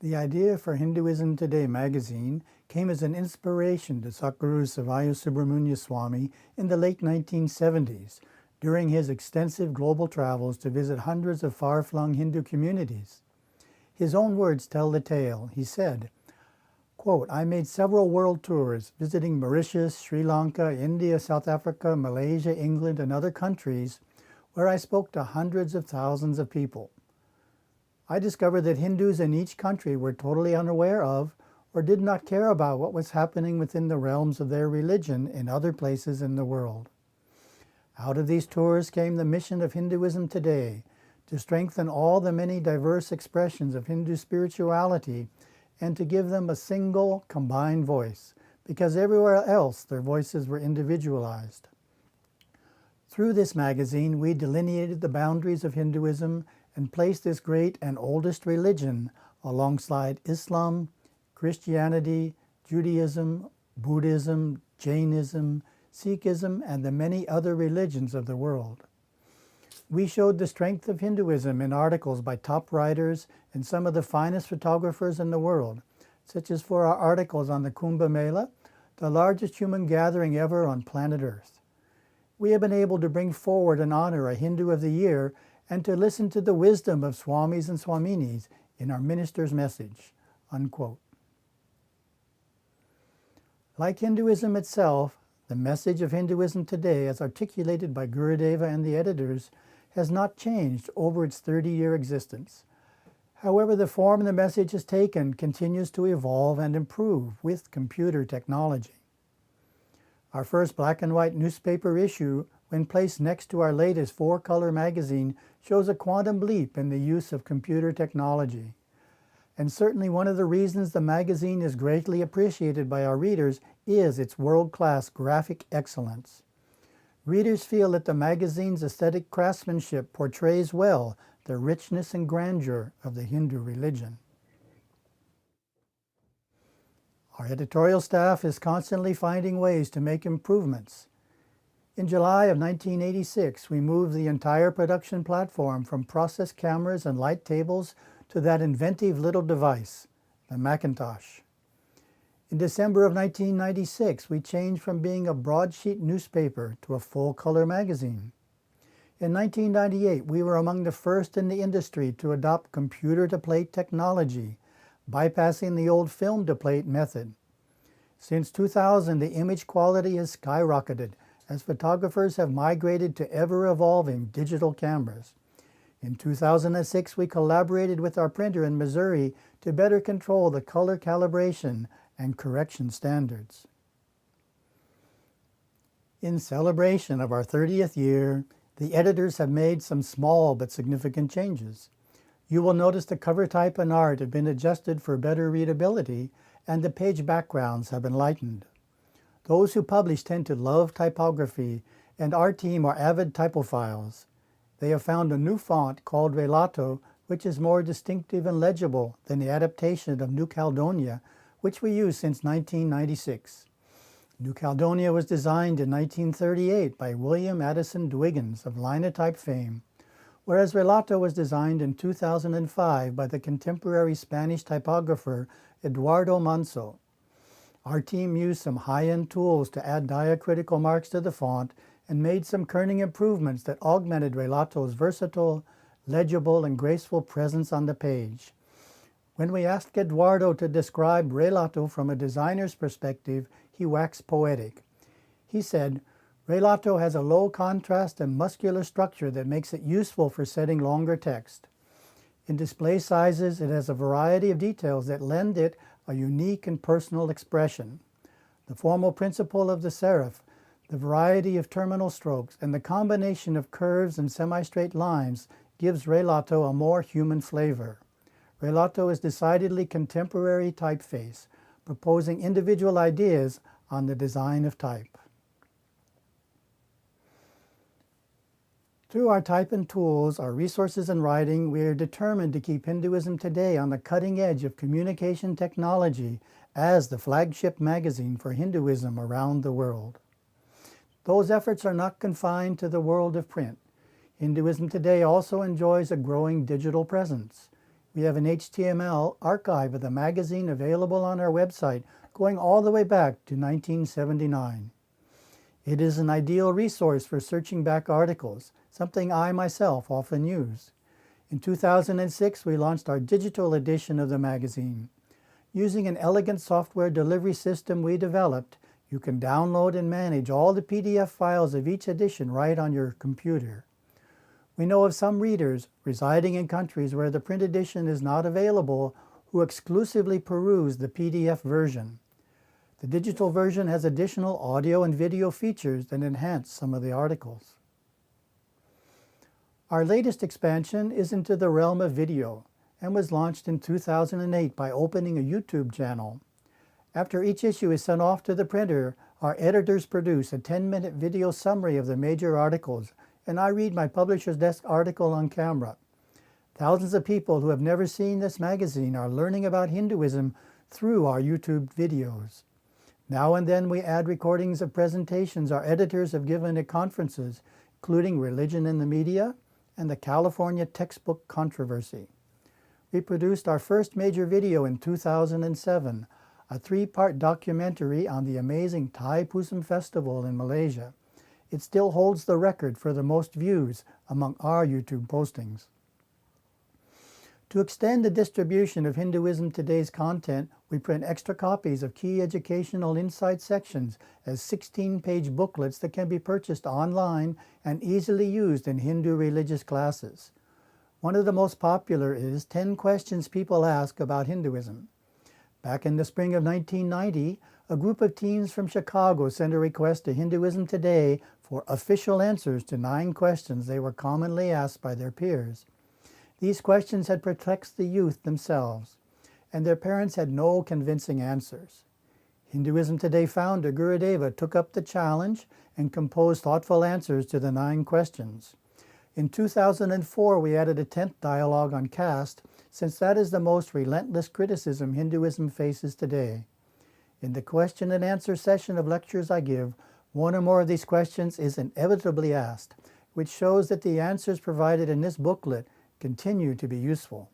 The idea for Hinduism Today magazine came as an inspiration to Sadhguru Sivaya Subramanya Swami in the late 1970s during his extensive global travels to visit hundreds of far-flung Hindu communities. His own words tell the tale. He said, quote, "I made several world tours, visiting Mauritius, Sri Lanka, India, South Africa, Malaysia, England, and other countries, where I spoke to hundreds of thousands of people. I discovered that Hindus in each country were totally unaware of or did not care about what was happening within the realms of their religion in other places in the world. Out of these tours came the mission of Hinduism Today, to strengthen all the many diverse expressions of Hindu spirituality and to give them a single, combined voice, because everywhere else their voices were individualized. Through this magazine, we delineated the boundaries of Hinduism and placed this great and oldest religion alongside Islam, Christianity, Judaism, Buddhism, Jainism, Sikhism, and the many other religions of the world. We showed the strength of Hinduism in articles by top writers and some of the finest photographers in the world, such as for our articles on the Kumbh Mela, the largest human gathering ever on planet Earth. We have been able to bring forward and honor a Hindu of the Year and to listen to the wisdom of Swamis and Swaminis in our minister's message." Unquote. Like Hinduism itself, the message of Hinduism Today, as articulated by Gurudeva and the editors, has not changed over its 30-year existence. However, the form the message has taken continues to evolve and improve with computer technology. Our first black and white newspaper issue, when placed next to our latest 4-color magazine, shows a quantum leap in the use of computer technology. And certainly one of the reasons the magazine is greatly appreciated by our readers is its world-class graphic excellence. Readers feel that the magazine's aesthetic craftsmanship portrays well the richness and grandeur of the Hindu religion. Our editorial staff is constantly finding ways to make improvements. In July of 1986, we moved the entire production platform from process cameras and light tables to that inventive little device, the Macintosh. In December of 1996, we changed from being a broadsheet newspaper to a full-color magazine. In 1998, we were among the first in the industry to adopt computer-to-plate technology, bypassing the old film-to-plate method. Since 2000, the image quality has skyrocketed as photographers have migrated to ever-evolving digital cameras. In 2006, we collaborated with our printer in Missouri to better control the color calibration and correction standards. In celebration of our 30th year, the editors have made some small but significant changes. You will notice the cover type and art have been adjusted for better readability, and the page backgrounds have been lightened. Those who publish tend to love typography, and our team are avid typophiles. They have found a new font called Relato, which is more distinctive and legible than the adaptation of New Caledonia, which we use since 1996. New Caledonia was designed in 1938 by William Addison Dwiggins of Linotype fame, whereas Relato was designed in 2005 by the contemporary Spanish typographer Eduardo Manso. Our team used some high-end tools to add diacritical marks to the font and made some kerning improvements that augmented Relato's versatile, legible, and graceful presence on the page. When we asked Eduardo to describe Relato from a designer's perspective, he waxed poetic. He said, "Relato has a low contrast and muscular structure that makes it useful for setting longer text. In display sizes, it has a variety of details that lend it a unique and personal expression. The formal principle of the serif, the variety of terminal strokes, and the combination of curves and semi-straight lines gives Relato a more human flavor. Relato is decidedly contemporary typeface, proposing individual ideas on the design of type." Through our type and tools, our resources and writing, we are determined to keep Hinduism Today on the cutting edge of communication technology as the flagship magazine for Hinduism around the world. Those efforts are not confined to the world of print. Hinduism Today also enjoys a growing digital presence. We have an HTML archive of the magazine available on our website going all the way back to 1979. It is an ideal resource for searching back articles, something I myself often use. In 2006, we launched our digital edition of the magazine. Using an elegant software delivery system we developed, you can download and manage all the PDF files of each edition right on your computer. We know of some readers residing in countries where the print edition is not available who exclusively peruse the PDF version. The digital version has additional audio and video features that enhance some of the articles. Our latest expansion is into the realm of video and was launched in 2008 by opening a YouTube channel. After each issue is sent off to the printer, our editors produce a 10-minute video summary of the major articles, and I read my publisher's desk article on camera. Thousands of people who have never seen this magazine are learning about Hinduism through our YouTube videos. Now and then we add recordings of presentations our editors have given at conferences, including Religion in the Media and the California Textbook Controversy. We produced our first major video in 2007, a 3-part documentary on the amazing Thai Pusam Festival in Malaysia. It still holds the record for the most views among our YouTube postings. To extend the distribution of Hinduism Today's content, we print extra copies of key educational insight sections as 16-page booklets that can be purchased online and easily used in Hindu religious classes. One of the most popular is 10 questions people ask about Hinduism. Back in the spring of 1990, a group of teens from Chicago sent a request to Hinduism Today for official answers to 9 questions they were commonly asked by their peers. These questions had perplexed the youth themselves, and their parents had no convincing answers. Hinduism Today founder Gurudeva took up the challenge and composed thoughtful answers to the 9 questions. In 2004, we added a 10th dialogue on caste, since that is the most relentless criticism Hinduism faces today. In the question and answer session of lectures I give, one or more of these questions is inevitably asked, which shows that the answers provided in this booklet continue to be useful.